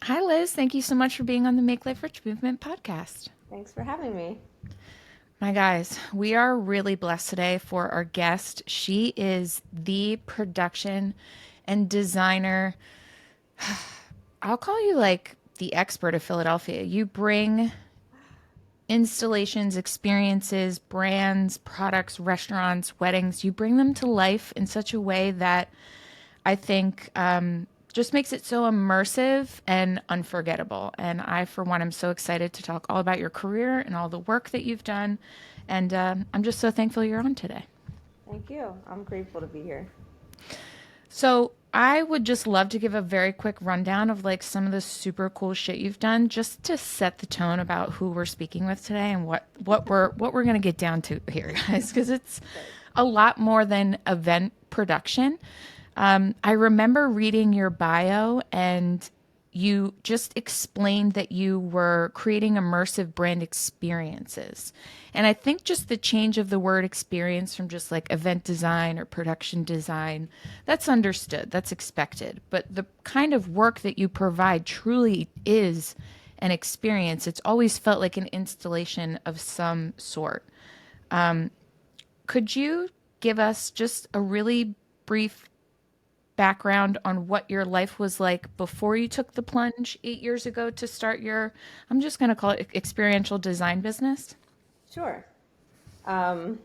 Hi, Liz. Thank you so much for being on the Make Life Rich Movement podcast. Thanks for having me. My guys, we are really blessed today for our guest. She is the production and designer. I'll call you like the expert of Philadelphia. You bring installations, experiences, brands, products, restaurants, weddings. You bring them to life in such a way that I think just makes it so immersive and unforgettable. And I, for one, am so excited to talk all about your career and all the work that you've done. And I'm just so thankful you're on today. Thank you. I'm grateful to be here. So I would just love to give a very quick rundown of like some of the super cool shit you've done, just to set the tone about who we're speaking with today and what we're gonna get down to here, guys, because it's Great. a lot more than event production. I remember reading your bio and you just explained that you were creating immersive brand experiences. And I think just the change of the word experience from just like event design or production design, that's understood, that's expected. But the kind of work that you provide truly is an experience. It's always felt like an installation of some sort. Could you give us just a really brief background on what your life was like before you took the plunge 8 years ago to start your, I'm just going to call it experiential design business? Sure. Um,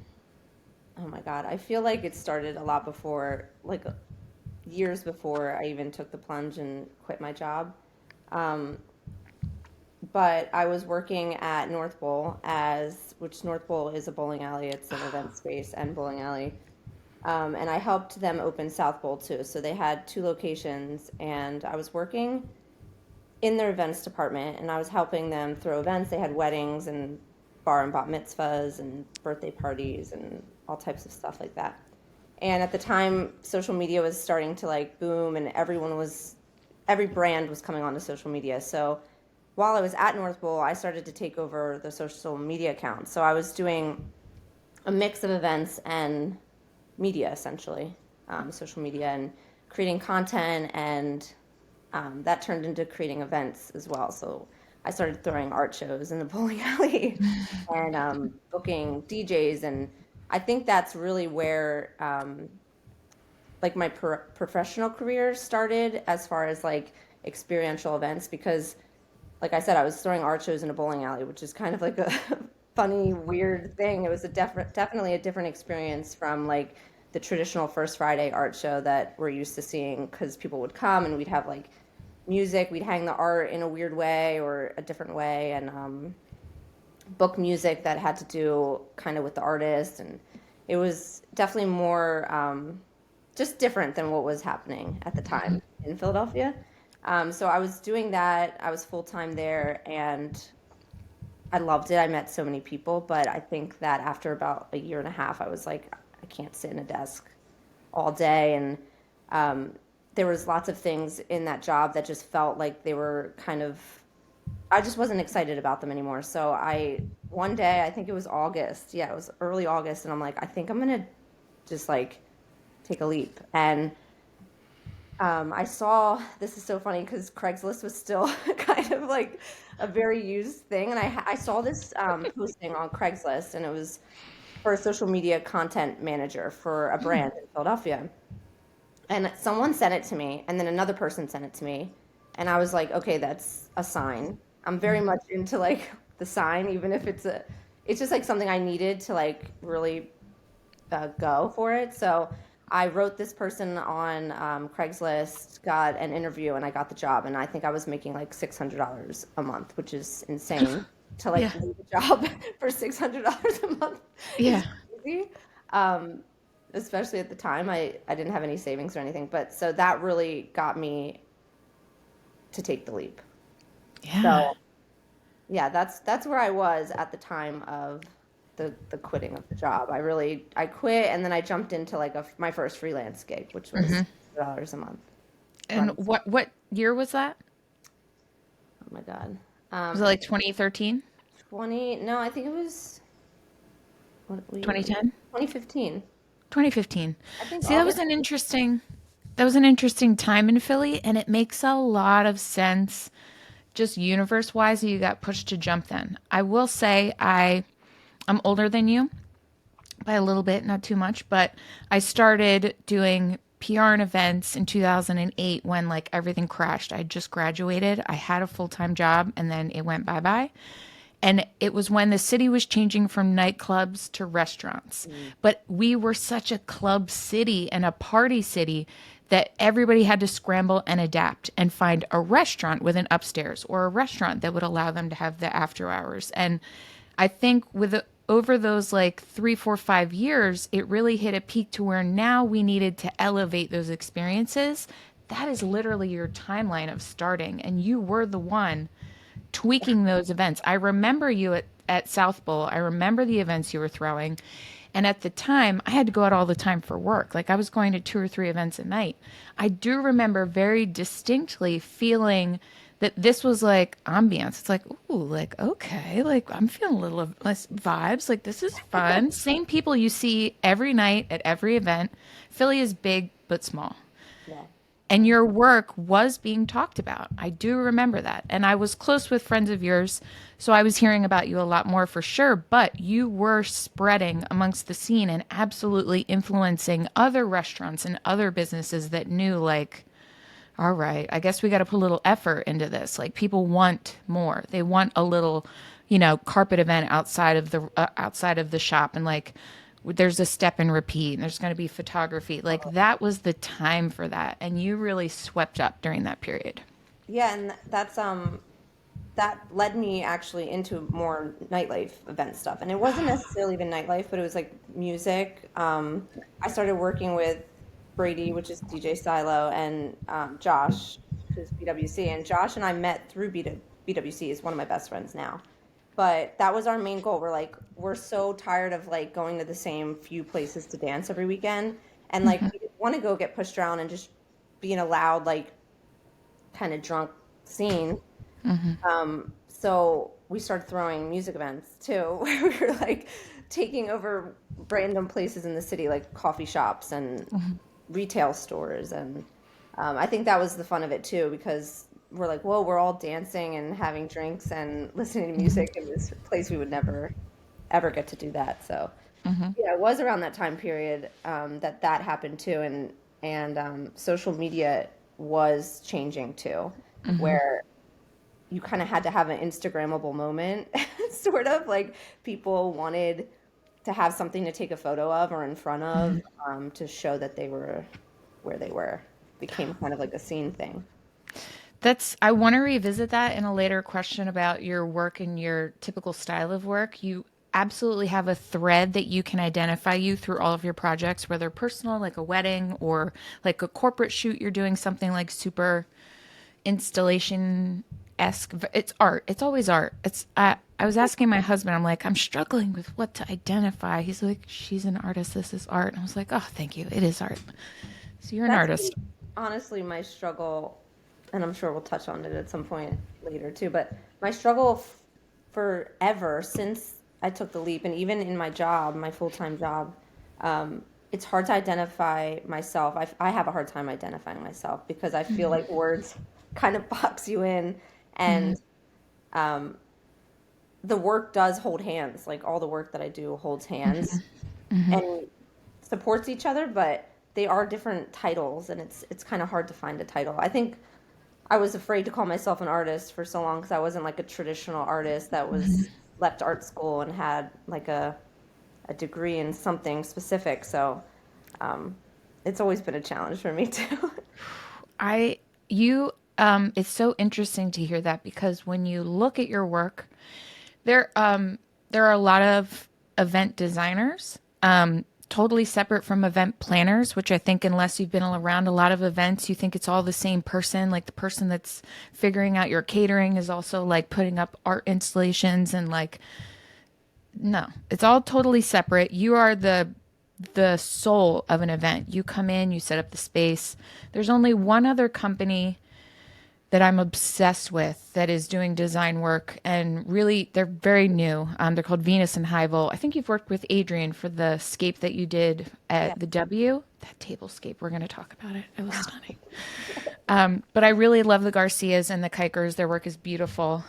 oh my God. I feel like it started a lot before, years before I even took the plunge and quit my job. Um, but I was working at North Bowl which North Bowl is a bowling alley. It's an event space and bowling alley. And I helped them open South Bowl too. So they had two locations, and I was working in their events department, and I was helping them throw events. They had weddings and bar and bat mitzvahs and birthday parties and all types of stuff like that. And at the time, social media was starting to like boom, and every brand was coming onto social media. So while I was at North Bowl, I started to take over the social media accounts. So I was doing a mix of events and media, essentially, social media, and creating content, and that turned into creating events as well. So I started throwing art shows in the bowling alley and booking DJs, and I think that's really where like my professional career started, as far as like experiential events, because like I said, I was throwing art shows in a bowling alley, which is kind of like a funny, weird thing. It was definitely a different experience from like the traditional First Friday art show that we're used to seeing, because people would come and we'd have like music, we'd hang the art in a weird way or a different way, and book music that had to do kind of with the artist. And it was definitely more just different than what was happening at the time in Philadelphia. So I was doing that. I was full time there, and I loved it. I met so many people, but I think that after about a year and a half, I was like, I can't sit in a desk all day. And um, there was lots of things in that job that just felt like they were kind of, I just wasn't excited about them anymore. So one day, I think it was August. Yeah, it was early August. And I'm like, I think I'm going to just like take a leap. And I saw, this is so funny because Craigslist was still kind of like a very used thing. And I saw this posting on Craigslist, and it was for a social media content manager for a brand in Philadelphia. And someone sent it to me, and then another person sent it to me. And I was like, okay, that's a sign. I'm very much into like the sign, even if it's just like something I needed to like really go for it. So I wrote this person on Craigslist, got an interview, and I got the job. And I think I was making like $600 a month, which is insane to like Yeah. leave a job for $600 a month Yeah. is crazy. Um, Especially at the time, I didn't have any savings or anything. But so that really got me to take the leap. Yeah. So yeah, that's where I was at the time of the quitting of the job. I quit, and then I jumped into like my first freelance gig, which was $100 a month. And Running. what year was that? Oh my God. Was it I like 2013, 20, no, I think it was, what year was it? 2010, 2015. 2015? I think See, that was August. an interesting that was an interesting time in Philly, and it makes a lot of sense just universe wise that you got pushed to jump then. I will say I'm older than you by a little bit, not too much, but I started doing PR and events in 2008 when like everything crashed. I just graduated. I had a full-time job and then it went bye-bye. And it was when the city was changing from nightclubs to restaurants. Mm. But we were such a club city and a party city that everybody had to scramble and adapt and find a restaurant with an upstairs or a restaurant that would allow them to have the after hours. And I think over those like 3, 4, 5 years, it really hit a peak to where now we needed to elevate those experiences. That is literally your timeline of starting. And you were the one tweaking those events. I remember you at South Bowl. I remember the events you were throwing. And at the time, I had to go out all the time for work. Like I was going to 2 or 3 events a night. I do remember very distinctly feeling that this was like ambiance. It's like, ooh, like, okay, like I'm feeling a little less vibes. Like this is fun. Same people you see every night at every event. Philly is big but small. Yeah. And your work was being talked about. I do remember that. And I was close with friends of yours, so I was hearing about you a lot more for sure, but you were spreading amongst the scene and absolutely influencing other restaurants and other businesses that knew like, all right, I guess we got to put a little effort into this. Like people want more. They want a little, carpet event outside of the shop, and like there's a step and repeat, and there's going to be photography. Like that was the time for that, and you really swept up during that period. Yeah, and that led me actually into more nightlife event stuff. And it wasn't necessarily even nightlife, but it was like music. I started working with Brady, which is DJ Silo, and Josh, who's BWC. And Josh and I met through BWC, is one of my best friends now. But that was our main goal. We're so tired of like going to the same few places to dance every weekend. And like we didn't want to go get pushed around and just be in a loud, like kind of drunk scene. So we started throwing music events too, where we were like taking over random places in the city, like coffee shops and retail stores. And I think that was the fun of it too, because we're like, whoa, we're all dancing and having drinks and listening to music in this place we would never ever get to do that. So yeah, it was around that time period that happened too, and social media was changing too, where you kind of had to have an Instagrammable moment, sort of like people wanted to have something to take a photo of or in front of to show that they were where they were. Became kind of like a scene thing. I want to revisit that in a later question about your work and your typical style of work. You absolutely have a thread that you can identify you through all of your projects, whether personal, like a wedding, or like a corporate shoot. You're doing something like super installation esque. It's art. It's always art. I was asking my husband, I'm like, I'm struggling with what to identify. He's like, she's an artist. This is art. And I was like, oh, thank you. It is art. So you're an That's artist. honestly my struggle, and I'm sure we'll touch on it at some point later too, but my struggle forever since I took the leap, and even in my job, my full-time job, it's hard to identify myself. I have a hard time identifying myself because I feel like words kind of box you in, and um, the work does hold hands. Like all the work that I do holds hands and supports each other, but they are different titles, and it's kind of hard to find a title. I think I was afraid to call myself an artist for so long because I wasn't like a traditional artist that was left art school and had like a degree in something specific. So it's always been a challenge for me too. It's so interesting to hear that because when you look at your work, there are a lot of event designers, totally separate from event planners, which I think unless you've been around a lot of events, you think it's all the same person. Like the person that's figuring out your catering is also like putting up art installations and like, no, it's all totally separate. You are the soul of an event. You come in, you set up the space. There's only one other company that I'm obsessed with that is doing design work, and really they're very new. They're called Venus and Hyvel. I think you've worked with Adrian for the scape that you did Yeah. at the W. That table scape, we're going to talk about it. It was stunning. But I really love the Garcias and the Kikers. Their work is beautiful.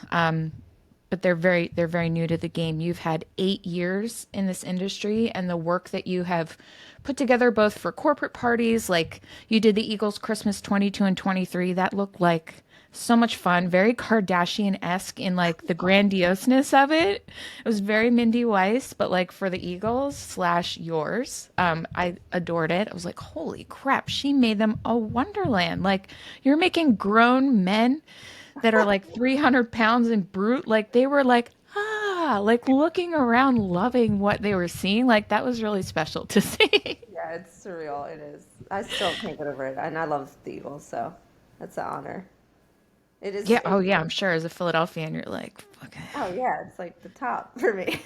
But they're very new to the game. You've had 8 years in this industry, and the work that you have put together both for corporate parties, like you did the Eagles Christmas 22 and 23, that looked like so much fun, very Kardashian-esque in like the grandioseness of it. It was very Mindy Weiss, but like for the Eagles slash yours. I adored it. I was like, holy crap, she made them a wonderland. Like you're making grown men that are like 300 pounds and brute. Like they were like, like looking around, loving what they were seeing. Like that was really special to see. Yeah, it's surreal. It is. I still can't get over it, and I love the Eagles, so that's an honor. It is. Yeah. Oh, yeah. I'm sure as a Philadelphian, you're like, okay. Oh yeah, it's like the top for me.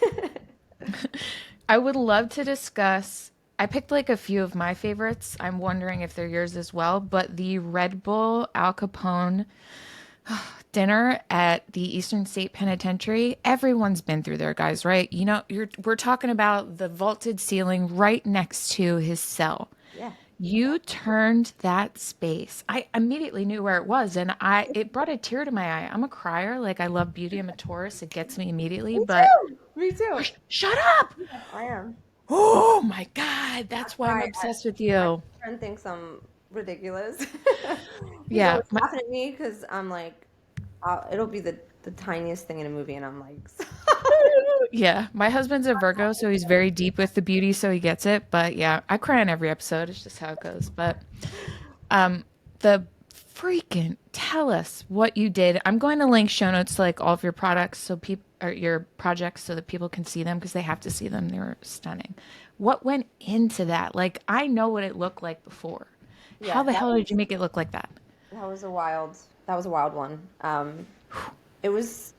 I would love to discuss. I picked like a few of my favorites. I'm wondering if they're yours as well. But the Red Bull Al Capone dinner at the Eastern State Penitentiary, everyone's been through there, guys, right? You know, we're talking about the vaulted ceiling right next to his cell. Yeah. You turned that space. I immediately knew where it was, and I it brought a tear to my eye. I'm a crier, like I love Beauty and a Taurus. It gets me immediately, Me but too. Me too. shut up. I am. Oh my God, that's why I'm Why obsessed with my you. friend thinks I'm ridiculous. He's Yeah, always laughing at me because I'm like, it'll be the tiniest thing in a movie, and I'm like, yeah. My husband's a Virgo, so he's very deep with the beauty, so he gets it. But yeah, I cry in every episode. It's just how it goes. But the freaking tell us what you did. I'm going to link show notes to like all of your products so people or your projects so that people can see them because they have to see them. They were stunning. What went into that? Like I know what it looked like before. How yeah, the hell did you make it look like that? that was a wild one. It was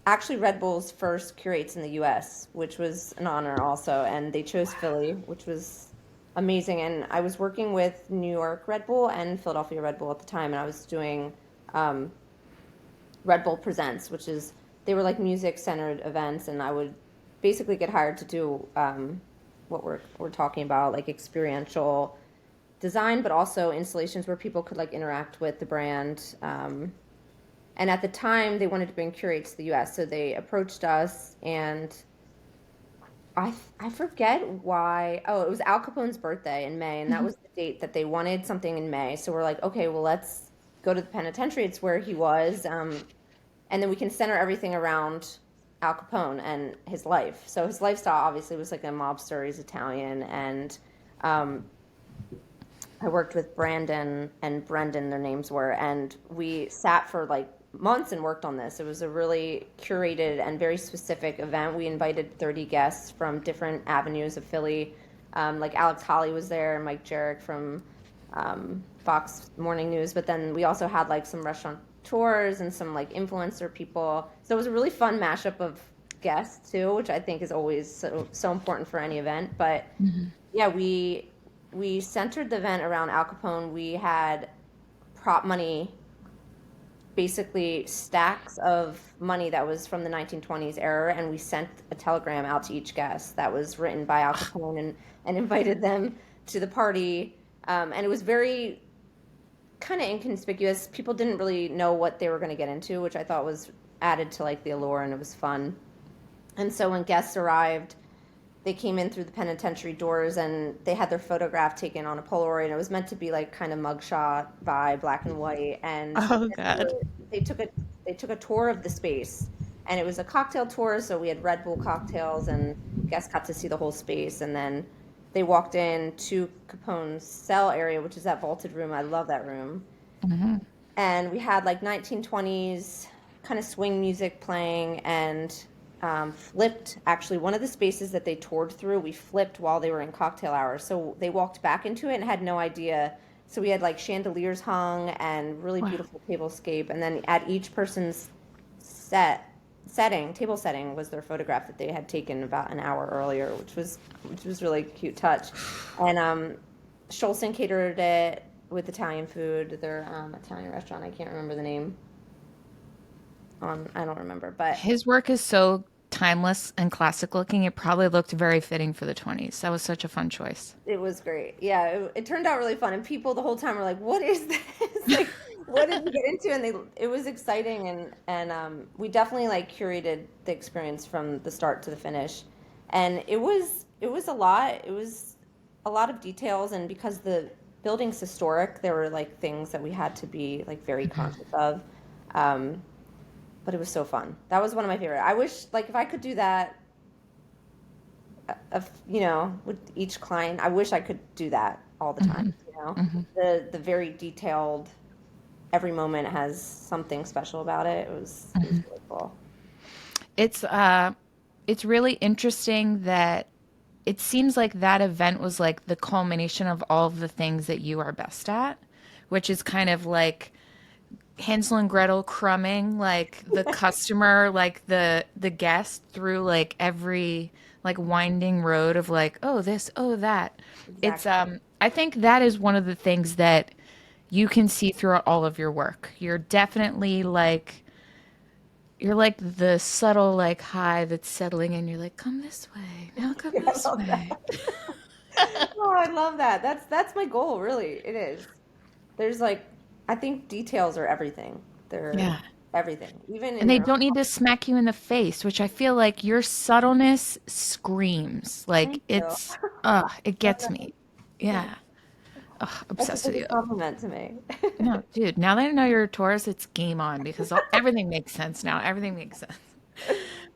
actually Red Bull's first curates in the U.S., which was an honor also, and they chose Philly, which was amazing. And I was working with New York Red Bull and Philadelphia Red Bull at the time, and I was doing um, Red Bull Presents, which is they were like music centered events, and I would basically get hired to do what we're talking about, like experiential design, but also installations where people could like interact with the brand. And at the time, they wanted to bring Curate to the U.S., so they approached us, and I forget why. Oh, it was Al Capone's birthday in May, and that was the date that they wanted something in May. So we're like, okay, well, let's go to the penitentiary. It's where he was, and then we can center everything around Al Capone and his life. So his lifestyle obviously was like a mobster. He's Italian, and um, I worked with Brandon and Brendan, their names were, and we sat for like months and worked on this. It was a really curated and very specific event. We invited 30 guests from different avenues of Philly. Like Alex Holly was there, and Mike Jarek from Fox Morning News. But then we also had like some restaurant tours and some like influencer people. So it was a really fun mashup of guests too, which I think is always so important for any event. But yeah, we centered the event around Al Capone. We had prop money, basically stacks of money that was from the 1920s era, and we sent a telegram out to each guest that was written by Al Capone and invited them to the party. And it was very kind of inconspicuous. People didn't really know what they were going to get into, which I thought was added to like the allure, and it was fun. And so when guests arrived, they came in through the penitentiary doors and they had their photograph taken on a Polaroid, and it was meant to be like kind of mugshot by black and white. And Oh God. they took a they took a tour of the space, and it was a cocktail tour. So we had Red Bull cocktails, and guests got to see the whole space. And then they walked in to Capone's cell area, which is that vaulted room. I love that room. And we had like 1920s kind of swing music playing, and flipped actually one of the spaces that they toured through. We flipped while they were in cocktail hour, so they walked back into it and had no idea. So we had like chandeliers hung and really Wow. beautiful tablescape, and then at each person's table setting was their photograph that they had taken about an hour earlier, which was really cute touch. And Scholson catered it. with Italian food. Their Italian restaurant. I can't remember the name. I don't remember, but His work is so timeless and classic looking. It probably looked very fitting for the 20s. That was such a fun choice. it was great. Yeah, it turned out really fun, and people the whole time were like, "What is this? Like, what did you get into?" And it was exciting, and we definitely like curated the experience from the start to the finish, and it was a lot. It was a lot of details, and because the building's historic, there were like things that we had to be like very conscious of. Um, but it was so fun. That was one of my favorite. I wish like if I could do that of with each client, I wish I could do that all the time, the very detailed, every moment has something special about it. It was really cool. It's it's really interesting that it seems like that event was like the culmination of all of the things that you are best at, which is kind of like Hansel and Gretel crumbing like the customer, like the guest through like every like winding road of like, oh this, oh that. It's Exactly. I think that is one of the things that you can see throughout all of your work. You're definitely like you're like the subtle like high that's settling in. You're like, come this way. Now come Yeah, I this love that. way. Oh, I love that. That's my goal, really. It is. There's like, I think details are everything. They're Yeah. everything, even And in they your. don't need to smack you in the face, which I feel like your subtleness screams. Like Thank you. it gets me. Yeah. Ugh, That's obsessed such with a you. compliment to me. No, dude, now that I know you're a Taurus, it's game on because everything makes sense now. Everything makes sense.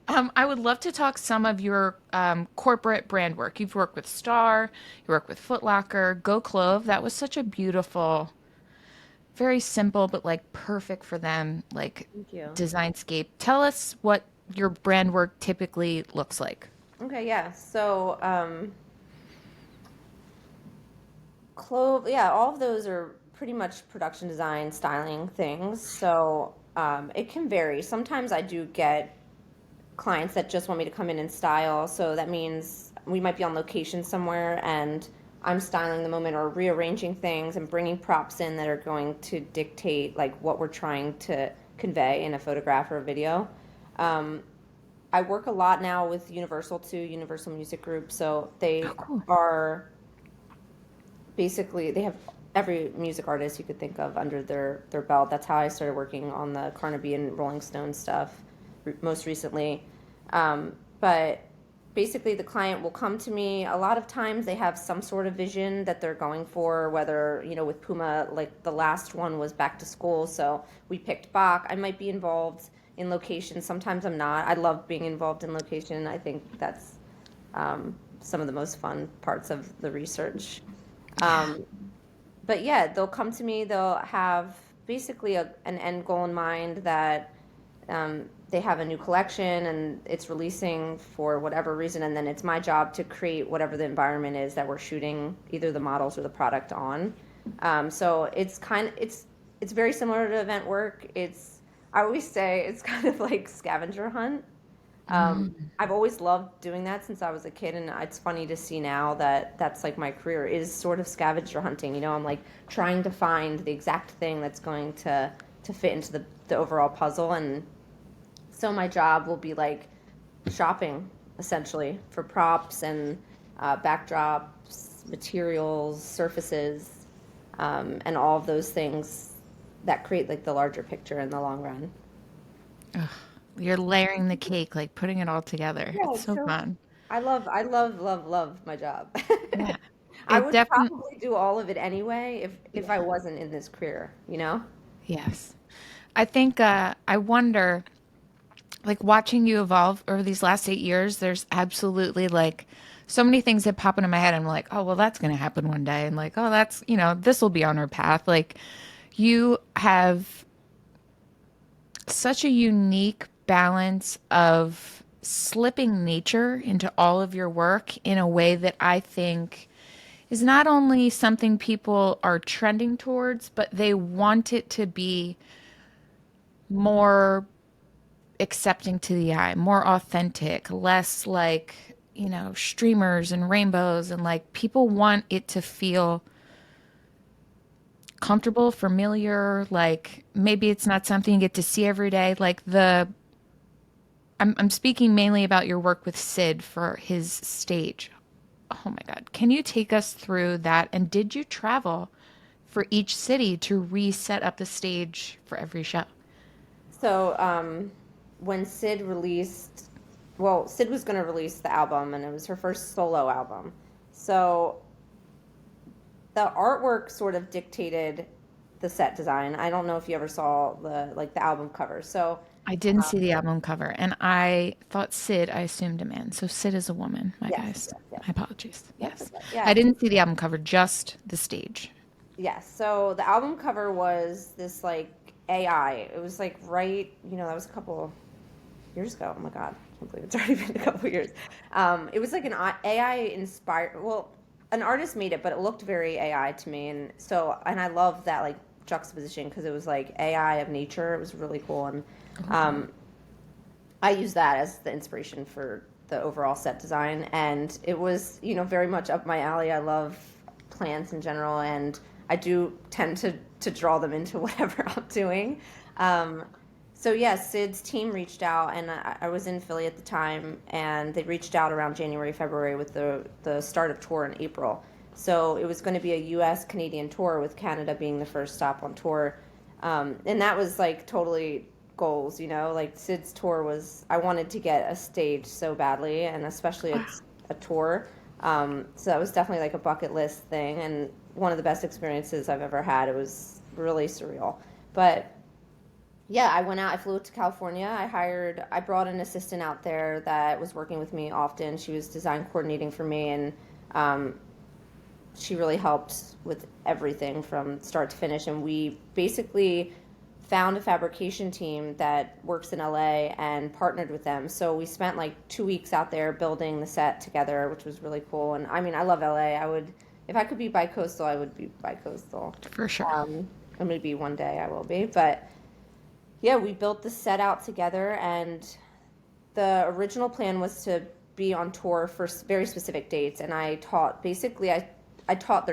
I would love to talk some of your corporate brand work. You've worked with Star, you work with Foot Locker, Go Clove. That was such a beautiful, very simple, but like perfect for them, like Thank you. designscape. Tell us what your brand work typically looks like. Okay, yeah. So, Clove, yeah, all of those are pretty much production design, styling things. So, it can vary. Sometimes I do get clients that just want me to come in and style. So that means we might be on location somewhere and I'm styling the moment or rearranging things and bringing props in that are going to dictate like what we're trying to convey in a photograph or a video. Um, I work a lot now with Universal too, Universal Music Group. So Oh, they cool. are basically they have every music artist you could think of under their belt. That's how I started working on the Carnaby and Rolling Stone stuff most recently. But basically, the client will come to me. A lot of times, they have some sort of vision that they're going for. Whether with Puma, like the last one was back to school, so we picked Bach. I might be involved in location. Sometimes I'm not. I love being involved in location. I think that's some of the most fun parts of the research. Yeah. Um, but yeah, they'll come to me. They'll have basically an end goal in mind that they have a new collection and it's releasing for whatever reason, and then it's my job to create whatever the environment is that we're shooting either the models or the product on. So it's very similar to event work. I always say it's kind of like scavenger hunt. I've always loved doing that since I was a kid, and it's funny to see now that that's like my career is sort of scavenger hunting. I'm like trying to find the exact thing that's going to fit into the overall puzzle, and so my job will be like shopping essentially for props and backdrops, materials, surfaces, and all of those things that create like the larger picture in the long run. Ugh. You're layering the cake, like putting it all together. Yeah, It's it's so so fun. I love, love, love my job. Yeah. I It would definitely, probably do all of it anyway if I wasn't in this career. yes. I think, I wonder, like watching you evolve over these last 8 years, there's absolutely like so many things that pop into my head. I'm like, oh, well, that's going to happen one day. And like, oh, this will be on our path. Like, you have such a unique balance of slipping nature into all of your work in a way that I think is not only something people are trending towards, but they want it to be more accepting to the eye, more authentic, less like, streamers and rainbows. And like people want it to feel comfortable, familiar, like maybe it's not something you get to see every day. Like I'm speaking mainly about your work with Sid for his stage. Oh my God. Can you take us through that? And did you travel for each city to reset up the stage for every show? So, when Sid released, well, Sid was going to release the album, and it was her first solo album. So the artwork sort of dictated the set design. I don't know if you ever saw the album cover. So I didn't see the album cover, and I thought Sid, I assumed a man. So Sid is a woman, my yes, guys. yes, yes. My apologies. That's Yes. okay. I Yeah. didn't see the album cover, just the stage. Yes. So the album cover was this like AI. It was like right, that was a couple years ago. Oh my God, I can't believe it's already been a couple years. It was like an AI inspired. Well, an artist made it, but it looked very AI to me, and I love that like juxtaposition because it was like AI of nature. It was really cool, and um, I use that as the inspiration for the overall set design, and it was very much up my alley. I love plants in general, and I do tend to draw them into whatever I'm doing. Um, so yeah, Sid's team reached out, and I was in Philly at the time, and they reached out around January, February with the start of tour in April. So it was going to be a U.S. Canadian tour with Canada being the first stop on tour, and that was like totally goals. Like Sid's tour was, I wanted to get a stage so badly, and especially Wow. a tour. So that was definitely like a bucket list thing, and one of the best experiences I've ever had. It was really surreal, but yeah, I went out. I flew to California. I brought an assistant out there that was working with me often. She was design coordinating for me, and um, she really helped with everything from start to finish. And we basically found a fabrication team that works in LA and partnered with them. So we spent like 2 weeks out there building the set together, which was really cool. And I mean, I love LA. If I could be bi-coastal, I would be bi-coastal. For sure. I'm going to be one day, I will be. But yeah, we built the set out together, and the original plan was to be on tour for very specific dates, and I taught their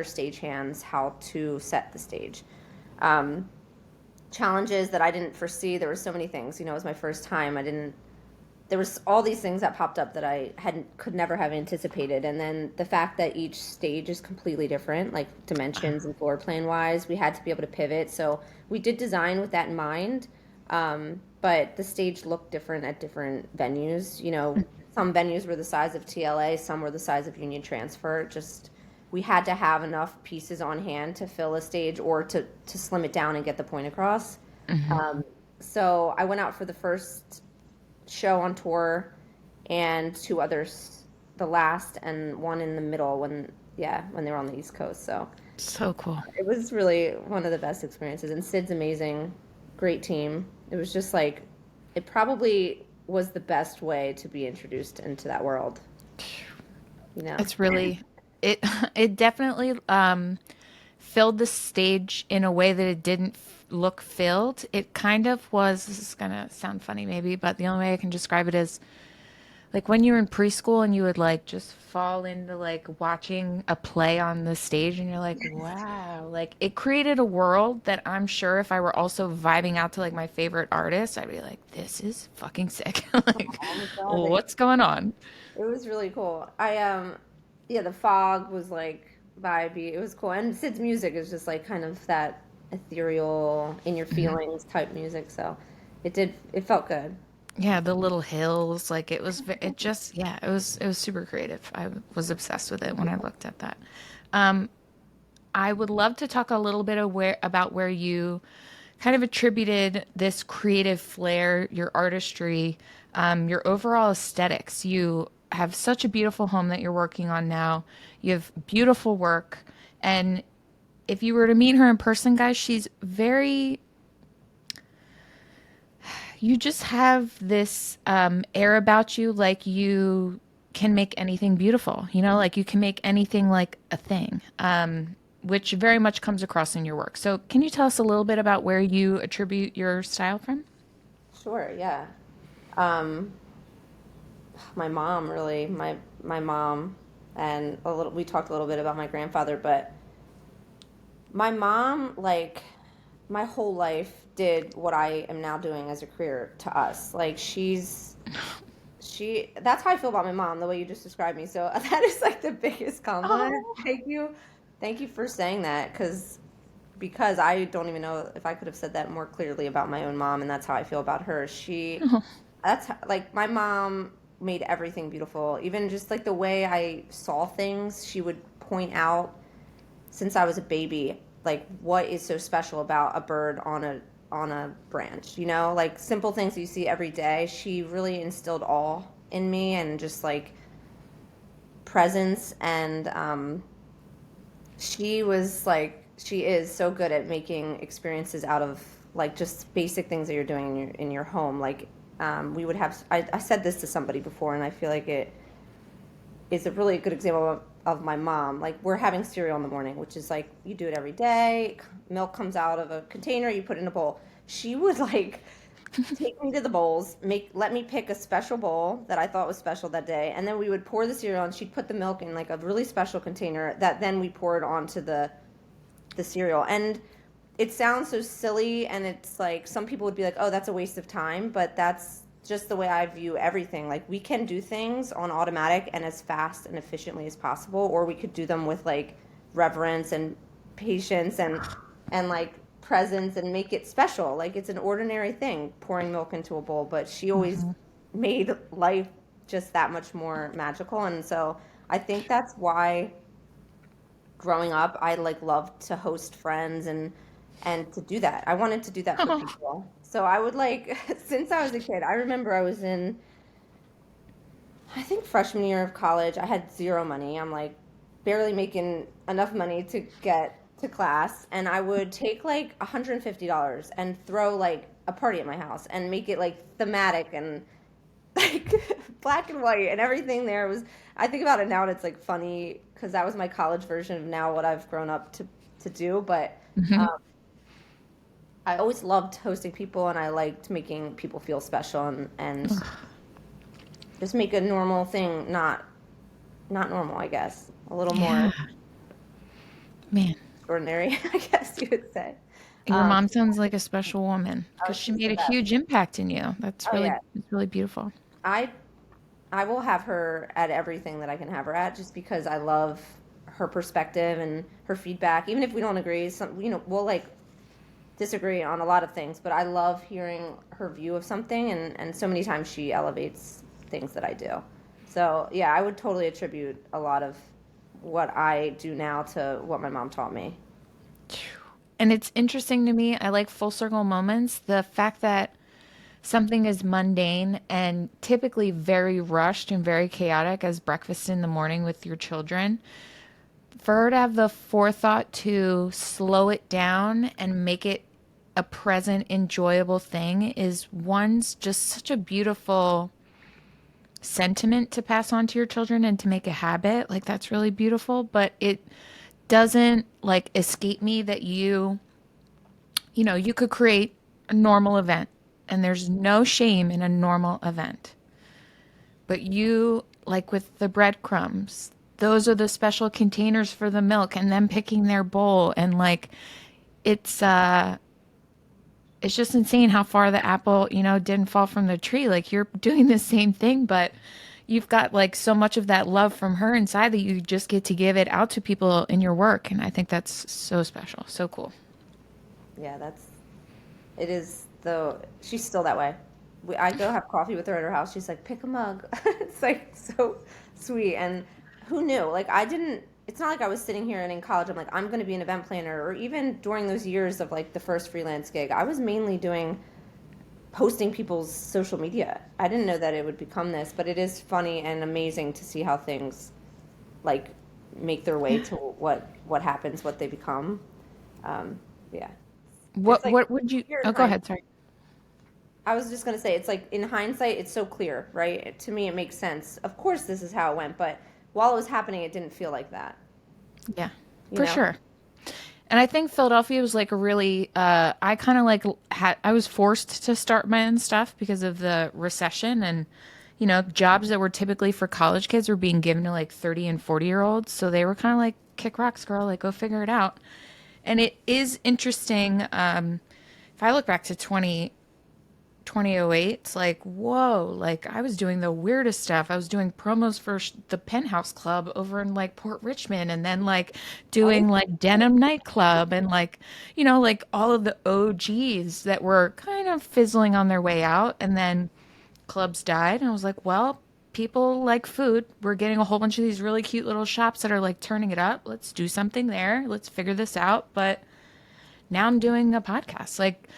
stagehands how to set the stage. Um, Challenges that I didn't foresee. There were so many things. It was my first time. I didn't. There was all these things that popped up that I hadn't could never have anticipated, and then the fact that each stage is completely different, like dimensions and floor plan wise, we had to be able to pivot. So we did design with that in mind, but the stage looked different at different venues. Some venues were the size of TLA, some were the size of Union Transfer. Just we had to have enough pieces on hand to fill a stage or to slim it down and get the point across. Hmm. So I went out for the first show on tour and two others, the last and one in the middle when they were on the East Coast. So So cool. it was really one of the best experiences. And Sid's amazing, great team. It was just like, it probably was the best way to be introduced into that world, you know? It's really it it definitely filled the stage in a way that it didn't look filled. It kind of was, this is gonna sound funny maybe, but the only way I can describe it is like when you were in preschool and you would like just fall into like watching a play on the stage and you're like, wow, like it created a world that I'm sure if I were also vibing out to like my favorite artist, I'd be like, this is fucking sick. Like, Oh my God, what's going on? it was really cool. Yeah, the fog was like vibey. It was cool, and Sid's music is just like kind of that ethereal, in your Mhm. feelings type music. So it felt good. Yeah, the little hills, like it was, it just, yeah, it was super creative. I was obsessed with it when I looked at that. Um, I would love to talk a little bit about where you kind of attributed this creative flair, your artistry, your overall aesthetics. You have such a beautiful home that you're working on now. You have beautiful work. And if you were to meet her in person, guys, she's very, you just have this air about you, like you can make anything beautiful, like you can make anything like a thing, which very much comes across in your work. So, can you tell us a little bit about where you attribute your style from? Sure, yeah. Um, my mom really, my mom, and we talked a little bit about my grandfather, but My mom, like, my whole life did what I am now doing as a career to us. Like, that's how I feel about my mom, the way you just described me. So that is like the biggest compliment. Oh. Thank you. Thank you for saying that because I don't even know if I could have said that more clearly about my own mom, and that's how I feel about her. Like my mom made everything beautiful. Even just like the way I saw things, she would point out since I was a baby, like what is so special about a bird on a branch, like simple things that you see every day. She really instilled awe in me and just like presence and she is so good at making experiences out of like just basic things that you're doing in your home. Like we would have I said this to somebody before and I feel like it is a really good example of my mom. Like we're having cereal in the morning, which is like you do it every day. Milk comes out of a container, you put it in a bowl. She would like take me to the bowls, let me pick a special bowl that I thought was special that day, and then we would pour the cereal and she'd put the milk in like a really special container that then we poured onto the cereal. And it sounds so silly and it's like some people would be like, "Oh, that's a waste of time," but that's just the way I view everything. Like we can do things on automatic and as fast and efficiently as possible, or we could do them with like reverence and patience and like presence and make it special. Like it's an ordinary thing, pouring milk into a bowl, but she always made life just that much more magical. And so I think that's why growing up I like loved to host friends and to do that. I wanted to do that for Oh. people. So I would like since I was a kid, I remember I was in I think freshman year of college, I had zero money. I'm like barely making enough money to get to class, and I would take like $150 and throw like a party at my house and make it like thematic and like black and white and everything there was. I think about it now and it's like funny because that was my college version of now what I've grown up to do. But Mhm. um, I always loved hosting people and I liked making people feel special and just make a normal thing not normal, I guess. A little more Yeah, man. extraordinary, I guess you would say. Your mom sounds like a special woman Oh, because she she's the made a best. huge impact in you. That's Oh really, yeah. it's really beautiful. I I will have her at everything that I can have her at just because I love her perspective and her feedback. Even if we don't agree, we'll like disagree on a lot of things, but I love hearing her view of something and so many times she elevates things that I do. So, yeah, I would totally attribute a lot of what I do now to what my mom taught me. And it's interesting to me. I like full circle moments. The fact that something is mundane and typically very rushed and very chaotic as breakfast in the morning with your children, for her to have the forethought to slow it down and make it a present, enjoyable thing is one's just such a beautiful sentiment to pass on to your children and to make a habit. Like that's really beautiful, but it doesn't like escape me that you could create a normal event and there's no shame in a normal event. But you, like with the breadcrumbs, those are the special containers for the milk and them picking their bowl and like it's it's just insane how far the apple, didn't fall from the tree. Like you're doing the same thing, but you've got like so much of that love from her inside that you just get to give it out to people in your work. And I think that's so special. So cool. Yeah, it is, though, she's still that way. I go have coffee with her at her house. She's like, pick a mug. It's like so sweet. And who knew? Like, it's not like I was sitting here and in college, I'm like, I'm going to be an event planner. Or even during those years of like the first freelance gig, I was mainly doing posting people's social media. I didn't know that it would become this, but it is funny and amazing to see how things like make their way to what happens, what they become. Yeah, it's like What would you, here in oh, go hindsight. ahead. Sorry. I was just gonna say it's like in hindsight, it's so clear, right? To me, it makes sense. Of course, this is how it went, but while it was happening, it didn't feel like that. Yeah, You for know? sure. And I think Philadelphia was like a really, I kind of like I was forced to start my own stuff because of the recession and, jobs that were typically for college kids were being given to like 30 and 40-year-olds. So they were kind of like, kick rocks, girl, like go figure it out. And it is interesting. If I look back to 2008, it's like, whoa, like I was doing the weirdest stuff. I was doing promos for the Penthouse Club over in like Port Richmond, and then like Oh, doing like Denim Nightclub, and like, like all of the OGs that were kind of fizzling on their way out. And then clubs died. And I was like, well, people like food. We're getting a whole bunch of these really cute little shops that are like turning it up. Let's do something there. Let's figure this out. But now I'm doing a podcast. Like,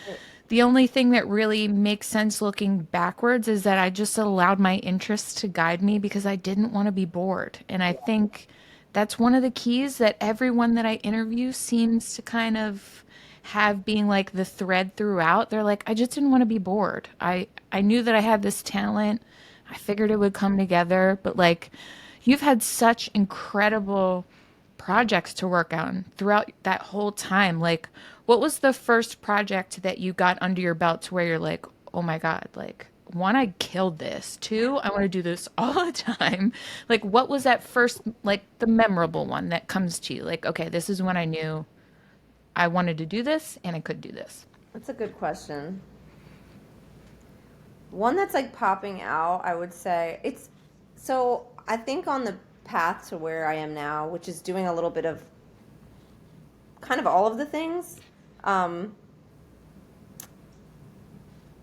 the only thing that really makes sense looking backwards is that I just allowed my interests to guide me because I didn't want to be bored. And I think that's one of the keys that everyone that I interview seems to kind of have being like the thread throughout. They're like, I just didn't want to be bored. I knew that I had this talent. I figured it would come together, but like you've had such incredible projects to work on throughout that whole time. Like, what was the first project that you got under your belt to where you're like, oh my God, like, one, I killed this. Two, I want to do this all the time. Like, what was that first, like, the memorable one that comes to you? Like, okay, this is when I knew I wanted to do this and I could do this. that's a good question. One that's like popping out, I would say it's so I think on the path to where I am now, which is doing a little bit of kind of all of the things. Um,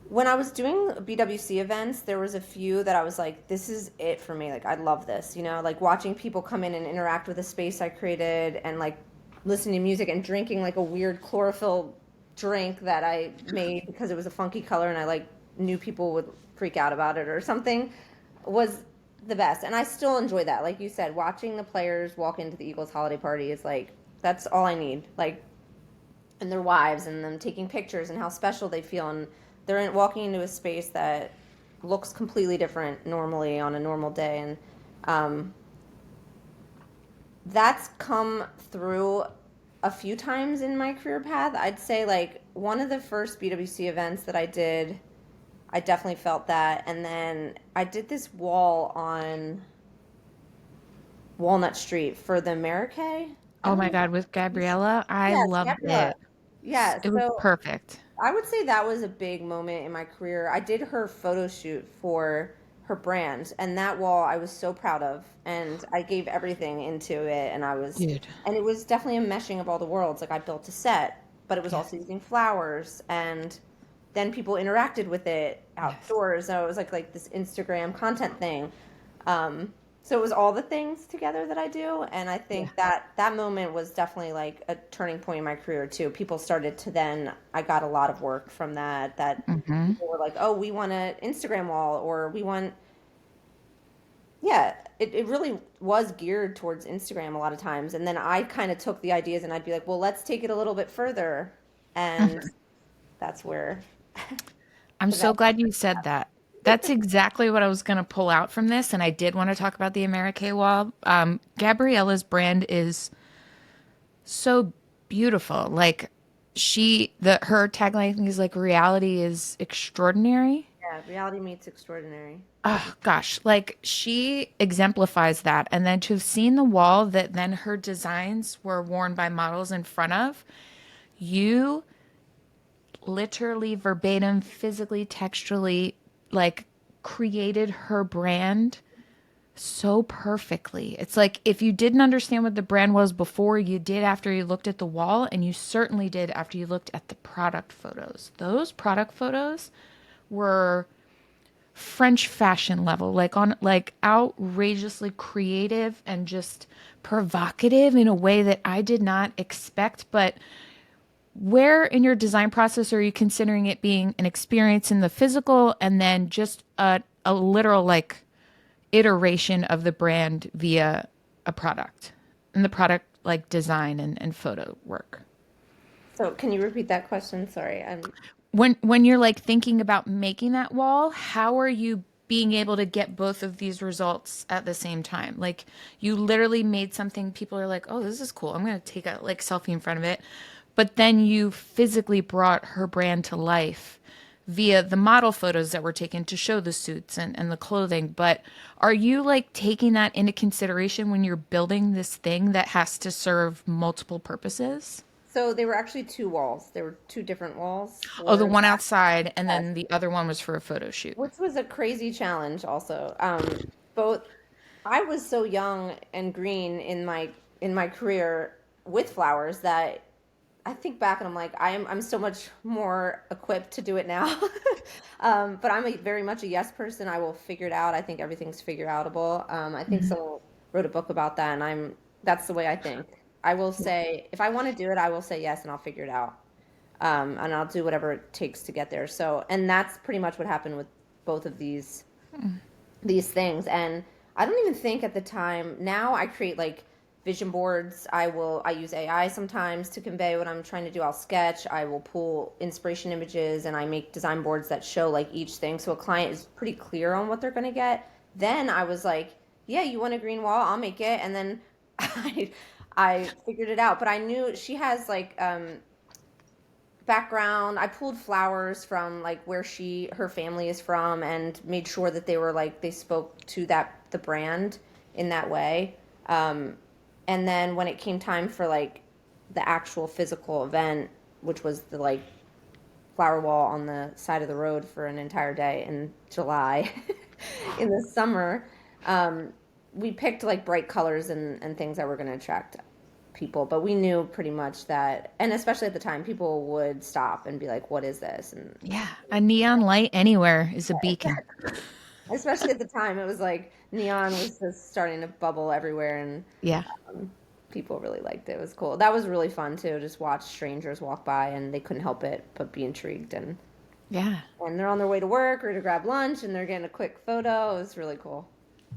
when I was doing BWC events, there was a few that I was like, this is it for me. Like, I love this, like watching people come in and interact with the space I created and like listening to music and drinking like a weird chlorophyll drink that I made because it was a funky color and I like knew people would freak out about it or something was the best. And I still enjoy that. Like you said, watching the players walk into the Eagles holiday party is like, that's all I need. Like, and their wives and them taking pictures and how special they feel and walking into a space that looks completely different normally on a normal day and um, that's come through a few times in my career path. I'd say like one of the first BWC events that I did, I definitely felt that, and then I did this wall on Walnut Street for the Amerique. I Oh don't my know. God, with Gabriella, I Yes, loved Gabriella. it. Yeah, It was so perfect. I would say that was a big moment in my career. I did her photo shoot for her brand, and that wall I was so proud of, and I gave everything into it, Dude. and it was definitely a meshing of all the worlds. Like I built a set, but it was Yes. also using flowers, and then people interacted with it Yes. outdoors. So it was like this Instagram content thing. Um, so it was all the things together that I do, and I Yeah. think that moment was definitely like a turning point in my career too. People started to then I got a lot of work from that. That Hmm. people were like, "Oh, we want an Instagram wall," or "We want." Yeah, it really was geared towards Instagram a lot of times, and then I kind of took the ideas and I'd be like, "Well, let's take it a little bit further," and that's where I'm the so rest. glad you said that. That's exactly what I was going to pull out from this. And I did want to talk about the Amerique wall. Gabriella's brand is so beautiful. Like her tagline I think is like reality is extraordinary. Yeah, reality meets extraordinary. Oh gosh, like she exemplifies that. And then to have seen the wall that then her designs were worn by models in front of, you literally verbatim, physically, textually, like created her brand so perfectly. It's like if you didn't understand what the brand was before, you did after you looked at the wall, and you certainly did after you looked at the product photos. Those product photos were French fashion level, like on like outrageously creative and just provocative in a way that I did not expect. But where in your design process are you considering it being an experience in the physical and then just a literal like iteration of the brand via a product and the product like design and photo work? So, can you repeat that question? Sorry, I'm. When you're like thinking about making that wall, how are you being able to get both of these results at the same time? Like you literally made something people are like, "Oh, this is cool. I'm going to take a like selfie in front of it." But then you physically brought her brand to life via the model photos that were taken to show the suits and the clothing. But are you like taking that into consideration when you're building this thing that has to serve multiple purposes? So they were actually two walls. There were two different walls Oh, the for one outside, and that, then the other one was for a photo shoot. which was a crazy challenge also. Both I was so young and green in my career with flowers that I think back and I'm like, I'm so much more equipped to do it now. But I'm very much a yes person. I will figure it out. I think everything's figure outable. I think Mhm. someone wrote a book about that, and that's the way I think. I will say if I want to do it, I will say yes, and I'll figure it out. And I'll do whatever it takes to get there. So, and that's pretty much what happened with both of these things. And I don't even think at the time, now I create like vision boards. I use AI sometimes to convey what I'm trying to do. I'll sketch, I will pull inspiration images, and I make design boards that show like each thing so a client is pretty clear on what they're going to get. Then I was like, yeah, you want a green wall, I'll make it. And then I figured it out. But I knew she has like background. I pulled flowers from like where her family is from and made sure that they were like they spoke to the brand in that way. Um, and then when it came time for like the actual physical event, which was the like flower wall on the side of the road for an entire day in July in the summer, um, we picked like bright colors and things that were going to attract people, but we knew pretty much that, and especially at the time, people would stop and be like, "What is this?" And Yeah, a neon light anywhere is a beacon. especially at the time, it was like neon was just starting to bubble everywhere, and Yeah, um, people really liked it. It was cool. That was really fun too. Just watch strangers walk by, and they couldn't help it but be intrigued, yeah, and they're on their way to work or to grab lunch, and they're getting a quick photo. It was really cool.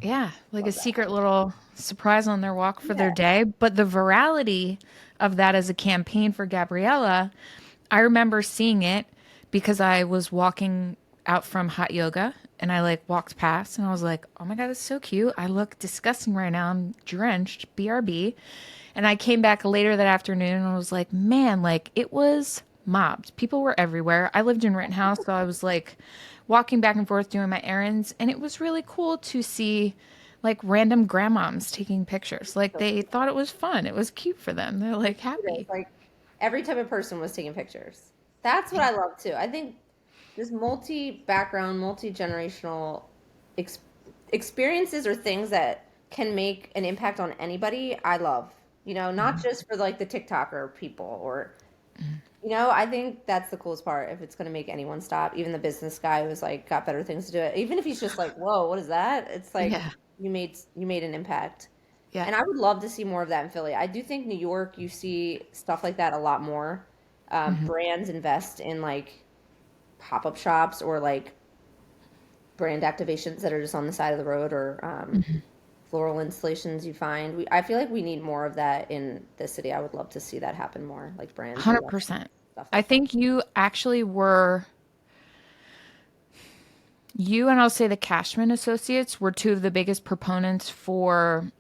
yeah. Like a Love that. secret little surprise on their walk for their Yeah. day. But the virality of that as a campaign for Gabriella, I remember seeing it because I was walking out from hot yoga and I like walked past and I was like, oh my God, that's so cute. I look disgusting right now. I'm drenched, BRB. And I came back later that afternoon and I was like, man, like it was mobbed. People were everywhere. I lived in Rittenhouse, so I was like walking back and forth doing my errands. And it was really cool to see like random grandmoms taking pictures. Like So they thought it was fun. It was cute for them. They're like it is happy. like every type of person was taking pictures. That's what I love too. I think this multi background, multi generational ex- experiences or things that can make an impact on anybody, I love. Not just for like the TikToker people or, I think that's the coolest part. If it's going to make anyone stop, even the business guy who's like got better things to do it, even if he's just like, whoa, what is that? It's like Yeah. you made an impact. Yeah. And I would love to see more of that in Philly. I do think New York, you see stuff like that a lot more. Hmm. Brands invest in like pop-up shops or like brand activations that are just on the side of the road or floral installations you find. I feel like we need more of that in the city. I would love to see that happen more, like brands invest in 100%. stuff I like that. think you and I'll say the Cashman Associates were two of the biggest proponents for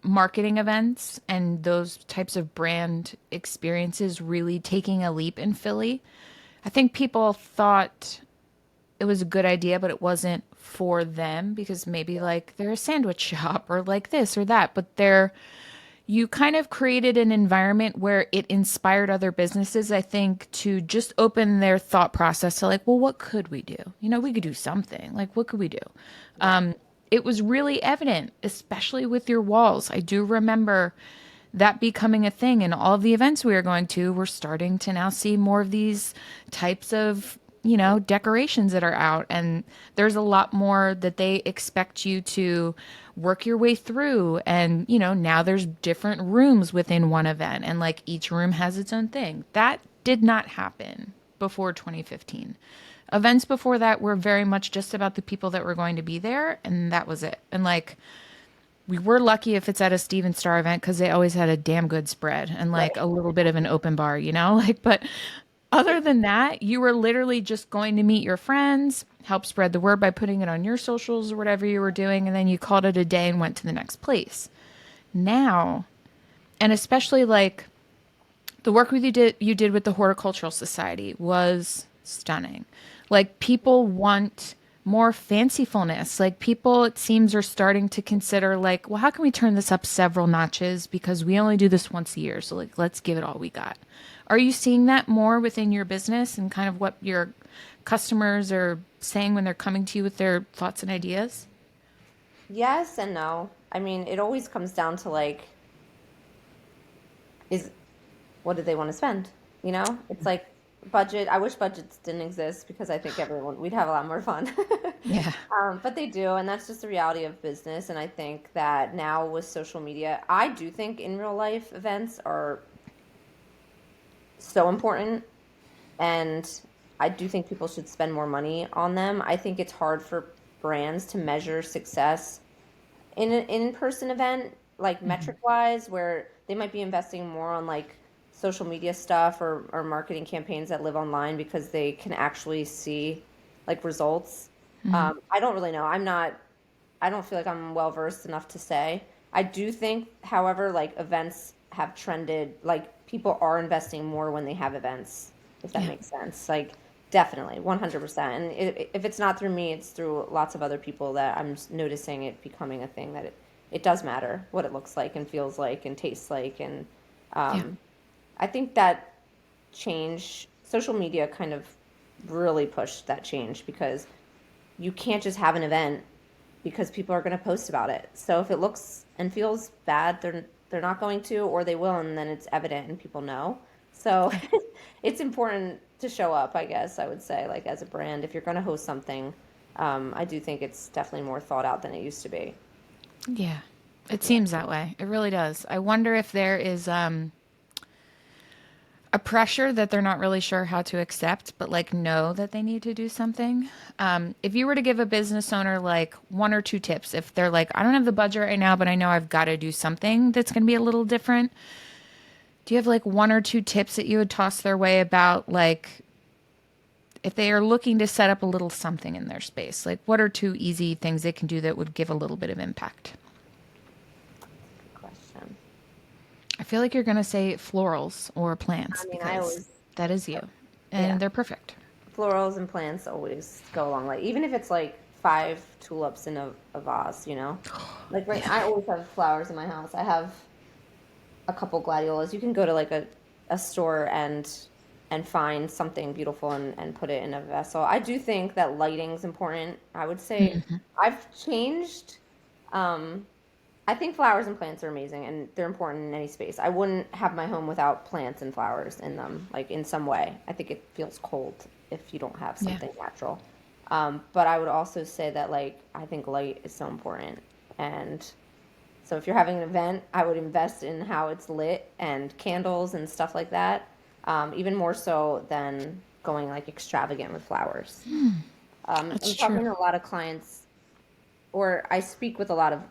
marketing events and those types of brand experiences really taking a leap in Philly. I think people thought it was a good idea, but it wasn't for them because maybe like they're a sandwich shop or like this or that, but you kind of created an environment where it inspired other businesses, I think, to just open their thought process to like, well, what could we do? We could do something. Like, what could we do? Yeah. It was really evident, especially with your walls. I do remember that becoming a thing, and all of the events we were going to, we're starting to now see more of these types of decorations that are out, and there's a lot more that they expect you to work your way through. And now there's different rooms within one event, and like each room has its own thing. That did not happen before 2015. Events before that were very much just about the people that were going to be there, and that was it. And like we were lucky if it's at a Steven Star event because they always had a damn good spread and like Right. a little bit of an open bar, like, but other than that, you were literally just going to meet your friends, help spread the word by putting it on your socials or whatever you were doing, and then you called it a day and went to the next place. Now, and especially like the work you did with the Horticultural Society was stunning. Like people want more fancifulness. Like people, it seems, are starting to consider like, well, how can we turn this up several notches because we only do this once a year. So like, let's give it all we got. Are you seeing that more within your business and kind of what your customers are saying when they're coming to you with their thoughts and ideas? Yes and no. I mean, it always comes down to like, is what do they want to spend? You know, it's like budget. I wish budgets didn't exist because I think everyone we'd have a lot more fun. Yeah. But they do, and that's just the reality of business. And I think that now with social media, I do think in real life events are so important, and I do think people should spend more money on them. I think it's hard for brands to measure success in an in-person event, like metric wise, where they might be investing more on like social media stuff or marketing campaigns that live online because they can actually see like results. I don't really know. I don't feel like I'm well versed enough to say. I do think, however, like events have trended, like people are investing more when they have events, if that Yeah. makes sense. Like definitely, 100%. And if it's not through me, it's through lots of other people that I'm noticing it becoming a thing that it does matter what it looks like and feels like and tastes like. And Yeah. um, I think that change, social media kind of really pushed that change because you can't just have an event because people are going to post about it. So if it looks and feels bad, they're not going to, or they will, and then it's evident and people know. So Yeah. it's important to show up, I guess I would say, like as a brand, if you're going to host something, I do think it's definitely more thought out than it used to be. Yeah. It Yeah. seems that way. It really does. I wonder if there is a pressure that they're not really sure how to accept, but like know that they need to do something. If you were to give a business owner like one or two tips, if they're like, I don't have the budget right now, but I know I've got to do something that's going to be a little different, do you have like one or two tips that you would toss their way about like if they are looking to set up a little something in their space? Like what are two easy things they can do that would give a little bit of impact? Good question. I feel like you're going to say florals or I plants mean, I because always, that is you yeah, and they're perfect. florals and plants always go along. Like even if it's like five tulips in a vase, you know, like right, I always have flowers in my house. I have a couple gladiolas. You can go to like a store and find something beautiful and put it in a vessel. I do think that lighting's important. I would say I've changed. Um, I think flowers and plants are amazing and they're important in any space. I wouldn't have my home without plants and flowers in them, like in some way. I think it feels cold if you don't have Yeah. something natural. But I would also say that like I think light is so important and so if you're having an event, I would invest in how it's lit and candles and stuff like that, even more so than going like extravagant with flowers. That's I'm true. talking to a lot of clients, or I speak with a lot of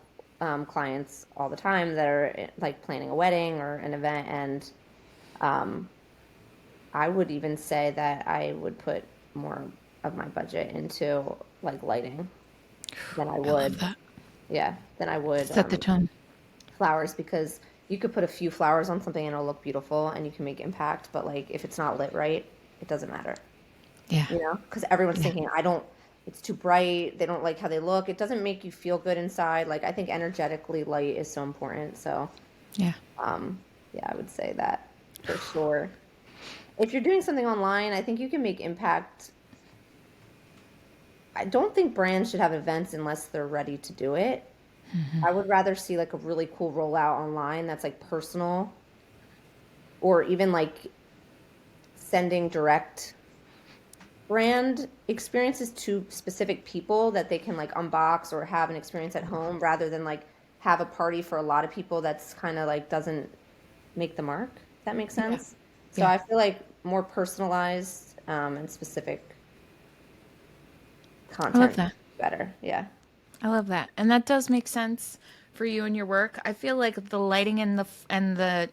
clients all the time that are like planning a wedding or an event, and um, I would even say that I would put more of my budget into like lighting than I I love would, that. yeah, than I would Set the tone. flowers because you could put a few flowers on something and it'll look beautiful and you can make impact, but like if it's not lit right, it doesn't matter, Yeah. you know? Because everyone's Yeah. thinking, I don't, it's too bright, they don't like how they look. It doesn't make you feel good inside. Like I think energetically light is so important. So, Yeah. um, yeah, I would say that for sure. If you're doing something online, I think you can make impact. I don't think brands should have events unless they're ready to do it. I would rather see like a really cool rollout online that's like personal or even like sending direct brand experiences to specific people that they can like unbox or have an experience at home rather than like have a party for a lot of people that's kind of like doesn't make the mark. If that makes Yeah. sense. So Yeah. I feel like more personalized and specific I love content that. is better. Yeah. I love that. And that does make sense for you and your work. I feel like the lighting and the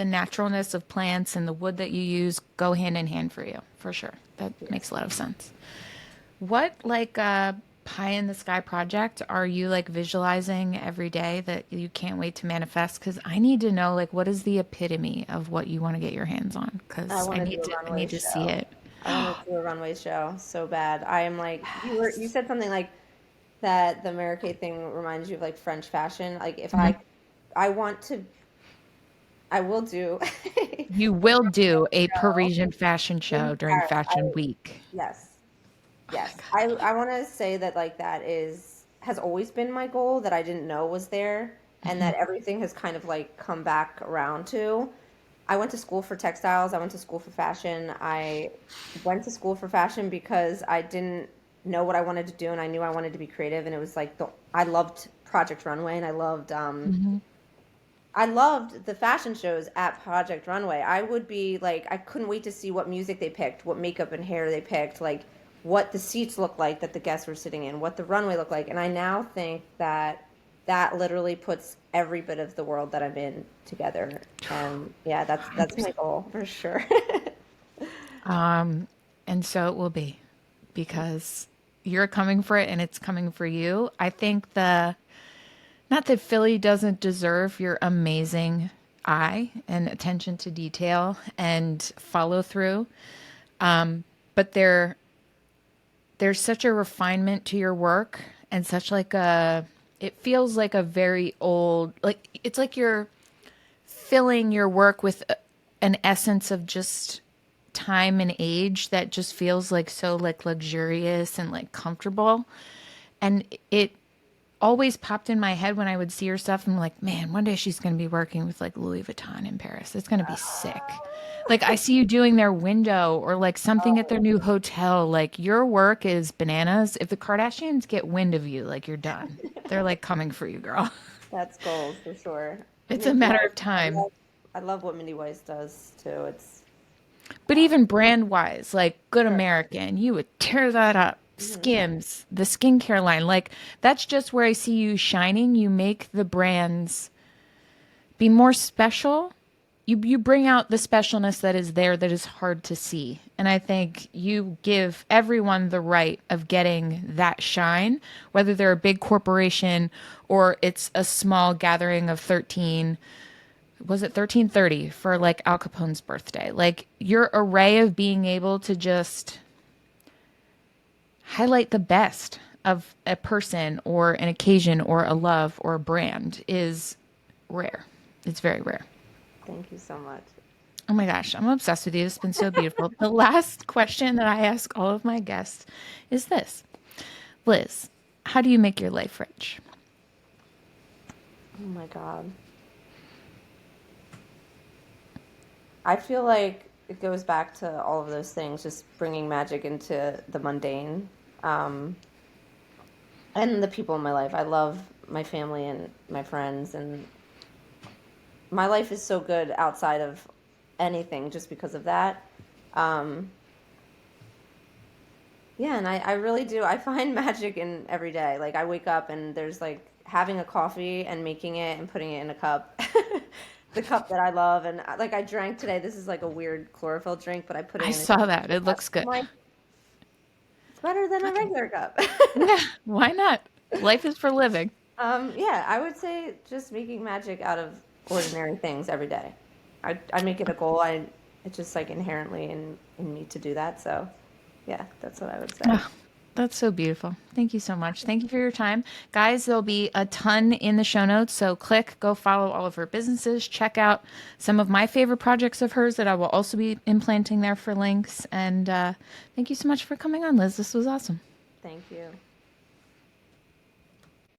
naturalness of plants and the wood that you use go hand in hand for you, for sure. That Yeah. makes a lot of sense. What like pie in the sky project are you like visualizing every day that you can't wait to manifest? Because I need to know like what is the epitome of what you want to get your hands on? I Because want to do a I runway need to see show. it. I want to do a runway show so bad. I am like you Yes. said something like that the Mary Kay thing reminds you of like French fashion. Like if Mhm. I want to I will do. You will do a No, Parisian fashion in show during Paris. Fashion Week. Yes, Oh my yes. gosh. I want to say that like that is has always been my goal that I didn't know was there, and Mhm. that everything has kind of like come back around to. I went to school for textiles. I went to school for fashion. I went to school for fashion because I didn't know what I wanted to do, and I knew I wanted to be creative. And it was like I loved Project Runway, and Mhm. I loved the fashion shows at Project Runway. I would be like, I couldn't wait to see what music they picked, what makeup and hair they picked, like what the seats looked like that the guests were sitting in, what the runway looked like. And I now think that that literally puts every bit of the world that I'm in together. And yeah, that's my 100%. goal for sure. Um, and so it will be because you're coming for it and it's coming for you. I think not that Philly doesn't deserve your amazing eye and attention to detail and follow through, but there's such a refinement to your work and such like it feels like a very old, like it's like you're filling your work with an essence of just time and age that just feels like so like luxurious and like comfortable. And it always popped in my head when I would see her stuff. And I'm like, man, one day she's going to be working with like Louis Vuitton in Paris. It's going to be sick. Like I see you doing their window or like something at their Oh, new hotel. Like your work is bananas. If the Kardashians get wind of you, like you're done. They're like coming for you, girl. that's goals for sure. It's a Mindy matter of Weiss, time. I love what Mindy Weiss does too. It's But even brand wise, like Good sure. American, you would tear that up. Mhm. Skims, the skincare line, like that's just where I see you shining. You make the brands be more special. You bring out the specialness that is there that is hard to see. And I think you give everyone the right of getting that shine, whether they're a big corporation or it's a small gathering of 13, was it 1330 for like Al Capone's birthday? Like your array of being able to just highlight the best of a person or an occasion or a love or a brand is rare. It's very rare. Thank you so much. Oh my gosh, I'm obsessed with you. It's been so beautiful. The last question that I ask all of my guests is this: Liz, how do you make your life rich? Oh my God. I feel like it goes back to all of those things, just bringing magic into the mundane, um, and the people in my life. I love my family and my friends, and my life is so good outside of anything just because of that. Um, yeah, and I really do. I find magic in every day. Like I wake up and there's like having a coffee and making it and putting it in a cup. The cup that I love and like I drank today. This is like a weird chlorophyll drink, but I put it I in a saw that. Cheeto It cup. looks I'm good. like, it's better than a Okay. regular cup. Yeah, why not? Life is for living. Yeah, I would say just making magic out of ordinary things every day. I make it a goal. It's just like inherently in me to do that. So yeah, that's what I would say. Oh, that's so beautiful. Thank you so much. Thank you for your time. Guys, there'll be a ton in the show notes. So click, go follow all of her businesses. Check out some of my favorite projects of hers that I will also be implanting there for links. And thank you so much for coming on, Liz. This was awesome. Thank you.